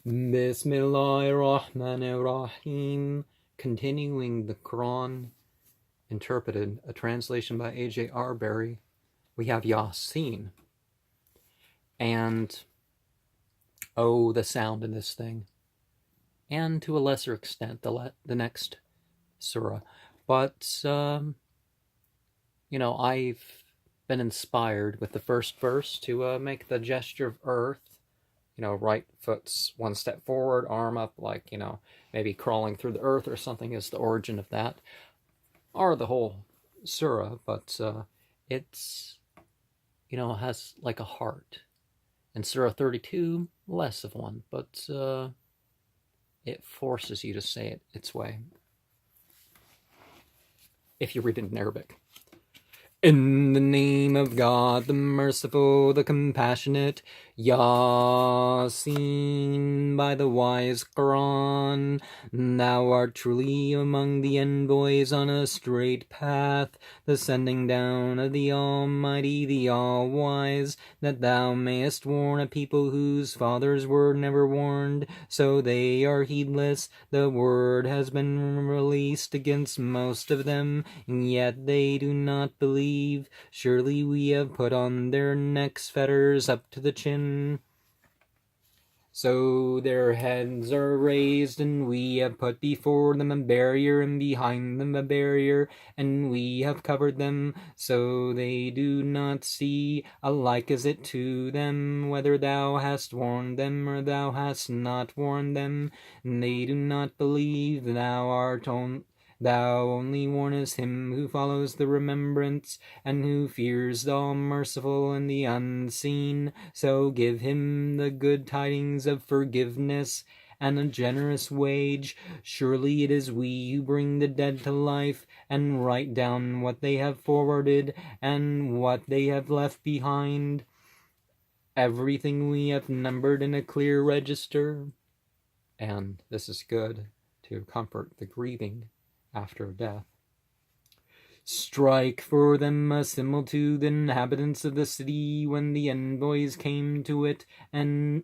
Bismillahirrahmanirrahim. Continuing the Koran Interpreted, a translation by A.J. Arberry. We have Yasin. And, oh, the sound in this thing. And to a lesser extent, the next surah. But, I've been inspired with the first verse to make the gesture of earth. Right foot's one step forward, arm up, like, maybe crawling through the earth or something is the origin of that. Or the whole surah, but it's, has like a heart. In Surah 32, less of one, but it forces you to say it its way. If you read it in Arabic. In the name of God, the merciful, the compassionate, Yasin, by the wise Quran, thou art truly among the envoys on a straight path, the sending down of the Almighty, the All-Wise, that thou mayest warn a people whose fathers were never warned, so they are heedless. The word has been released against most of them, yet they do not believe. Surely we have put on their necks fetters up to the chin, so their heads are raised, and we have put before them a barrier, and behind them a barrier, and we have covered them, so they do not see. Alike is it to them, whether thou hast warned them, or thou hast not warned them. And they do not believe. Thou only warnest him who follows the remembrance, and who fears the All-Merciful and the Unseen. So give him the good tidings of forgiveness and a generous wage. Surely it is we who bring the dead to life, and write down what they have forwarded and what they have left behind. Everything we have numbered in a clear register. And this is good to comfort the grieving after death. Strike for them a symbol to the inhabitants of the city when the envoys came to it, and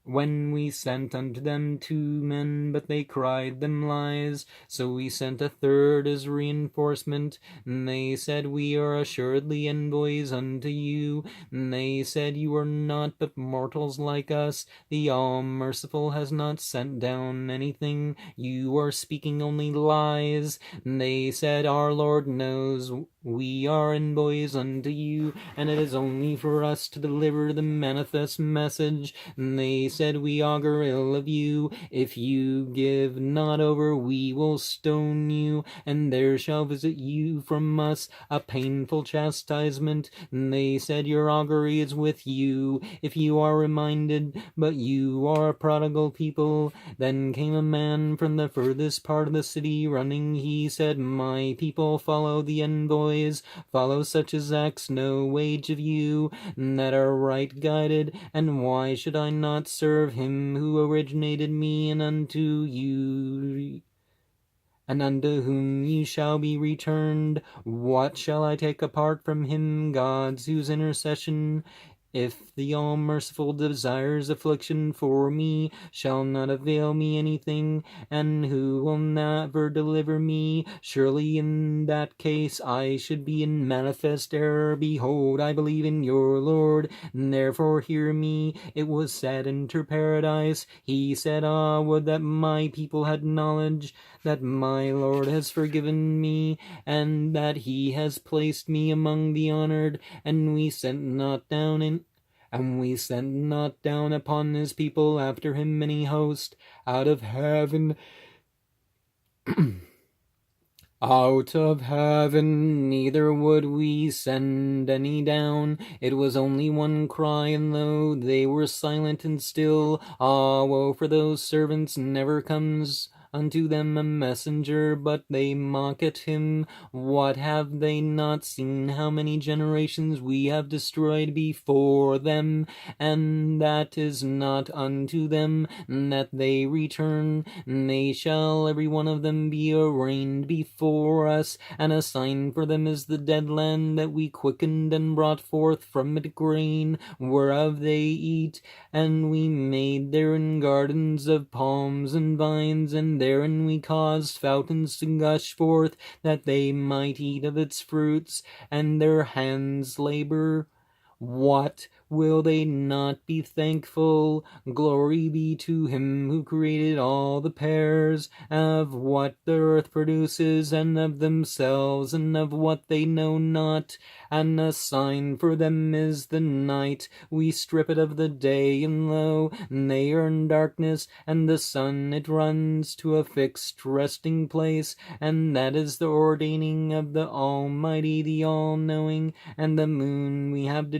when we sent unto them 2 men, but they cried them lies. So we sent a third as reinforcement, and they said, we are assuredly envoys unto you. And they said, you are not but mortals like us. The All-Merciful has not sent down anything. You are speaking only lies. And they said, our Lord knows we are envoys unto you, and it is only for us to deliver the manifest message. And they said, we augur ill of you. If you give not over, we will stone you, and there shall visit you from us a painful chastisement. And they said, your augury is with you, if you are reminded, but you are a prodigal people. Then came a man from the furthest part of the city running. He said, my people, follow the envoys, follow such as ask no wage of you, that are right guided. And why should I not serve him who originated me, and unto you, and unto whom you shall be returned? What shall I take apart from him, God's whose intercession, if the All-Merciful desires affliction for me, shall not avail me anything, and who will never deliver me? Surely in that case I should be in manifest error. Behold, I believe in your Lord, and therefore hear me. It was said enter paradise. He said, ah, would that my people had knowledge, that my Lord has forgiven me, and that he has placed me among the honored, and we sent not down upon his people after him many hosts out of heaven. Out of heaven, neither would we send any down. It was only one cry, and though they were silent and still, ah, woe for those servants never comes unto them a messenger, but they mock at him. What have they not seen? How many generations we have destroyed before them? And that is not unto them that they return. They shall every one of them be arraigned before us, and a sign for them is the dead land that we quickened and brought forth from it grain, whereof they eat. And we made therein gardens of palms and vines, and therein we caused fountains to gush forth, that they might eat of its fruits, and their hands labor. What, will they not be thankful? Glory be to him who created all the pears, of what the earth produces, and of themselves, and of what they know not. And a sign for them is the night. We strip it of the day, and lo, they are in darkness, and the sun it runs to a fixed resting place, and that is the ordaining of the Almighty, the All-Knowing. And the moon we have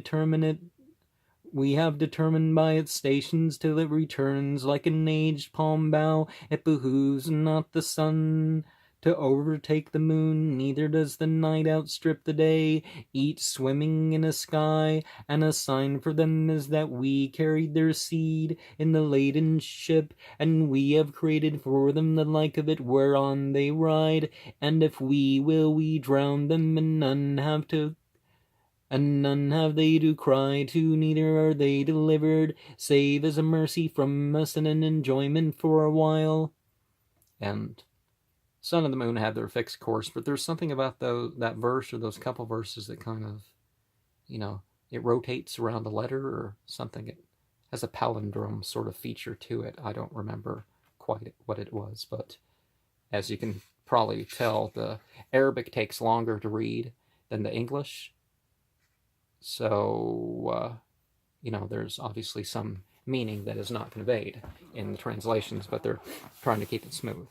determined by its stations till it returns like an aged palm bough. It behooves not the sun to overtake the moon, neither does the night outstrip the day, each swimming in a sky. And a sign for them is that we carried their seed in the laden ship, and we have created for them the like of it whereon they ride. And if we will, we drown them, and none have they to cry to, neither are they delivered, save as a mercy from us and an enjoyment for a while. And Sun and the Moon have their fixed course, but there's something about that verse or those couple verses that kind of, it rotates around a letter or something. It has a palindrome sort of feature to it. I don't remember quite what it was, but as you can probably tell, the Arabic takes longer to read than the English. So, there's obviously some meaning that is not conveyed in the translations, but they're trying to keep it smooth.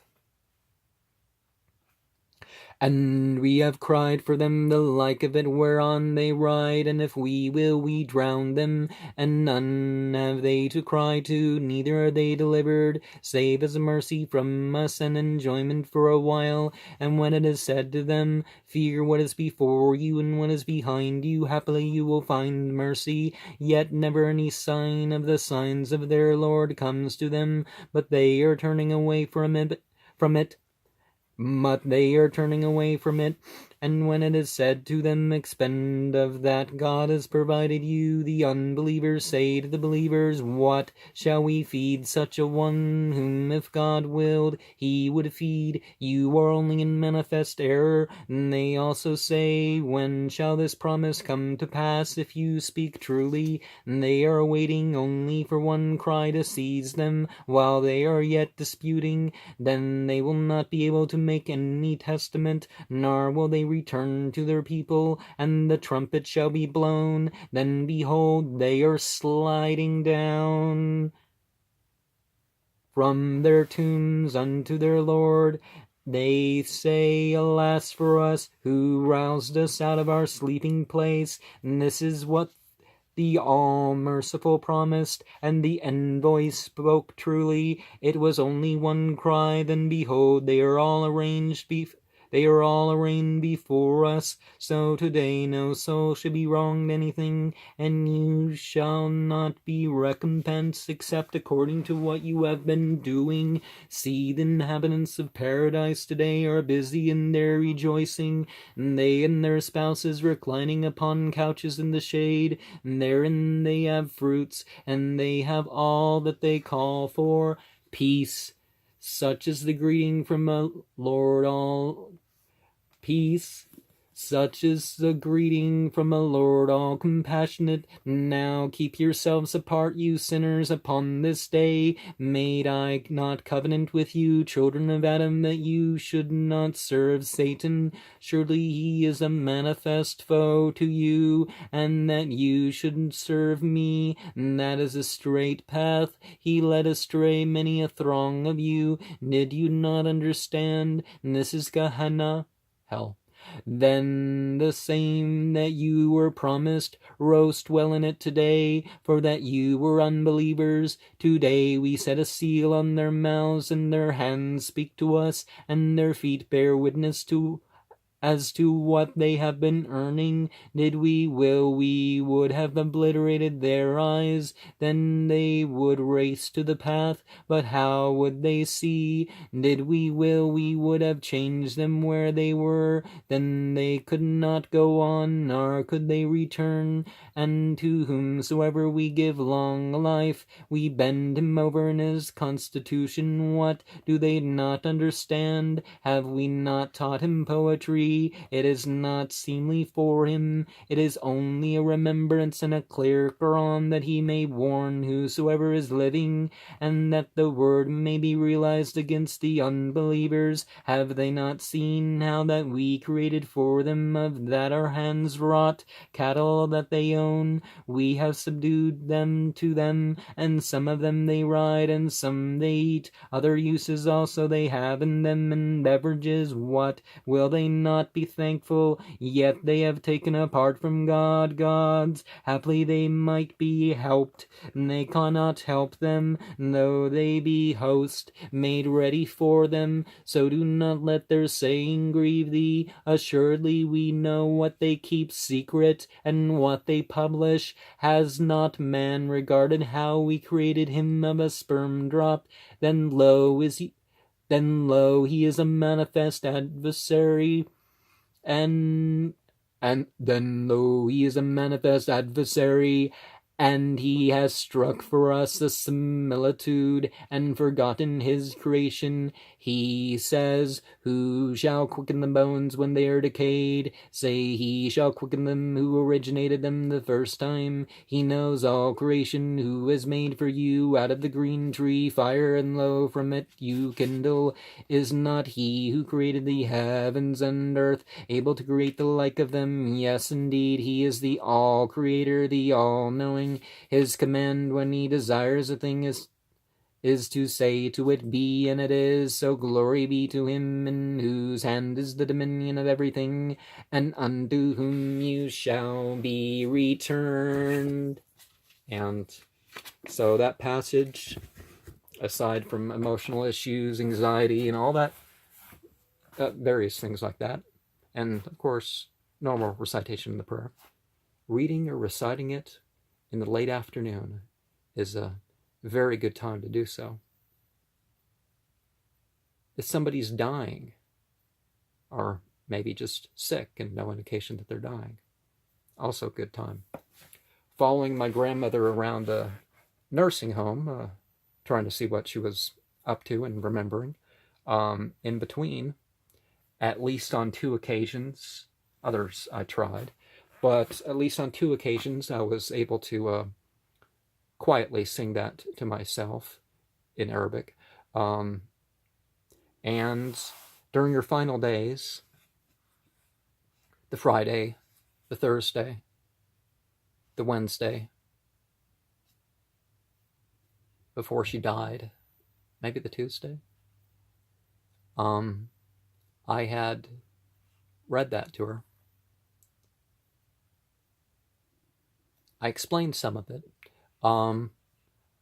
And we have cried for them the like of it whereon they ride, and if we will, we drown them, and none have they to cry to, neither are they delivered, save as a mercy from us and enjoyment for a while. And when it is said to them, fear what is before you and what is behind you, happily you will find mercy, yet never any sign of the signs of their Lord comes to them, but they are turning away from it. And when it is said to them, expend of that God has provided you, the unbelievers say to the believers, what shall we feed such a one, whom if God willed, he would feed? You are only in manifest error. And they also say, when shall this promise come to pass, if you speak truly? And they are waiting only for one cry to seize them, while they are yet disputing. Then they will not be able to make any testament, nor will they return to their people, and the trumpet shall be blown. Then behold, they are sliding down from their tombs unto their Lord. They say, alas for us, who roused us out of our sleeping place. And this is what the All-Merciful promised, and the envoy spoke truly. It was only one cry, then behold, they are all arraigned before us. So today no soul should be wronged anything, and you shall not be recompensed except according to what you have been doing. See, the inhabitants of paradise today are busy in their rejoicing, and they and their spouses reclining upon couches in the shade, and therein they have fruits, and they have all that they call for. Peace. Such is the greeting from a Lord all compassionate. Now keep yourselves apart, you sinners, upon this day. Made I not covenant with you, children of Adam, that you should not serve Satan? Surely he is a manifest foe to you, and that you should serve me. And that is a straight path. He led astray many a throng of you. Did you not understand? And this is Gehenna, hell. Then the same that you were promised, roast well in it today, for that you were unbelievers. Today we set a seal on their mouths, and their hands speak to us, and their feet bear witness as to what they have been earning. Did we will, we would have obliterated their eyes, then they would race to the path, but how would they see? Did we will, we would have changed them where they were, then they could not go on, nor could they return. And to whomsoever we give long life, we bend him over in his constitution. What do they not understand? Have we not taught him poetry? It is not seemly for him. It is only a remembrance and a clear Koran, that he may warn whosoever is living, and that the word may be realized against the unbelievers. Have they not seen how that we created for them of that our hands wrought cattle that they own? We have subdued them to them, and some of them they ride, and some they eat. Other uses also they have in them, and beverages. What will they not be thankful? Yet they have taken apart from God gods. Haply they might be helped, and they cannot help them, though they be host made ready for them. So do not let their saying grieve thee. Assuredly we know what they keep secret, and what they publish. Has not man regarded how we created him of a sperm drop? Then lo, he is a manifest adversary, and then lo, he is a manifest adversary, and he has struck for us a similitude, and forgotten his creation. He says, who shall quicken the bones when they are decayed? Say, he shall quicken them who originated them the first time. He knows all creation, who has made for you out of the green tree fire, and lo, from it you kindle. Is not he who created the heavens and earth able to create the like of them? Yes, indeed, he is the all-creator, the all-knowing. His command when he desires a thing is to say to it, be, and it is. So glory be to him in whose hand is the dominion of everything, and unto whom you shall be returned. And so that passage, aside from emotional issues, anxiety, and all that, various things like that, and of course normal recitation of the prayer, reading or reciting it in the late afternoon is a very good time to do so. If somebody's dying, or maybe just sick and no indication that they're dying, also a good time. Following my grandmother around the nursing home, trying to see what she was up to and remembering. In between, at least on 2 occasions, others I tried, but at least on 2 occasions I was able to quietly sing that to myself in Arabic. And during your final days, the Friday, the Thursday, the Wednesday, before she died, maybe the Tuesday, I had read that to her. I explained some of it.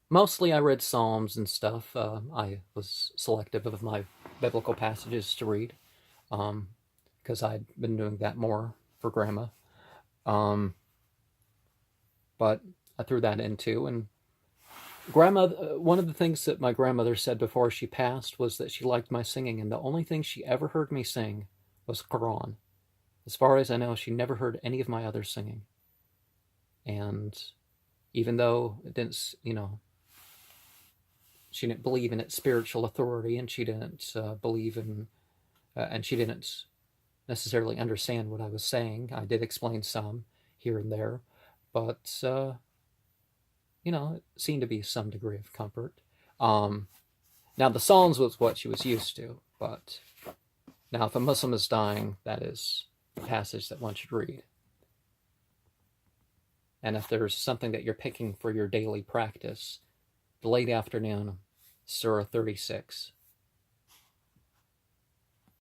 Mostly I read Psalms and stuff. I was selective of my biblical passages to read, because I'd been doing that more for Grandma. But I threw that in too. And one of the things that my grandmother said before she passed was that she liked my singing, and the only thing she ever heard me sing was Quran. As far as I know, she never heard any of my other singing. And even though it didn't, she didn't believe in its spiritual authority, and she didn't believe in, and she didn't necessarily understand what I was saying. I did explain some here and there, but it seemed to be some degree of comfort. Now the Psalms was what she was used to, but now if a Muslim is dying, that is a passage that one should read. And if there's something that you're picking for your daily practice, the late afternoon, Surah 36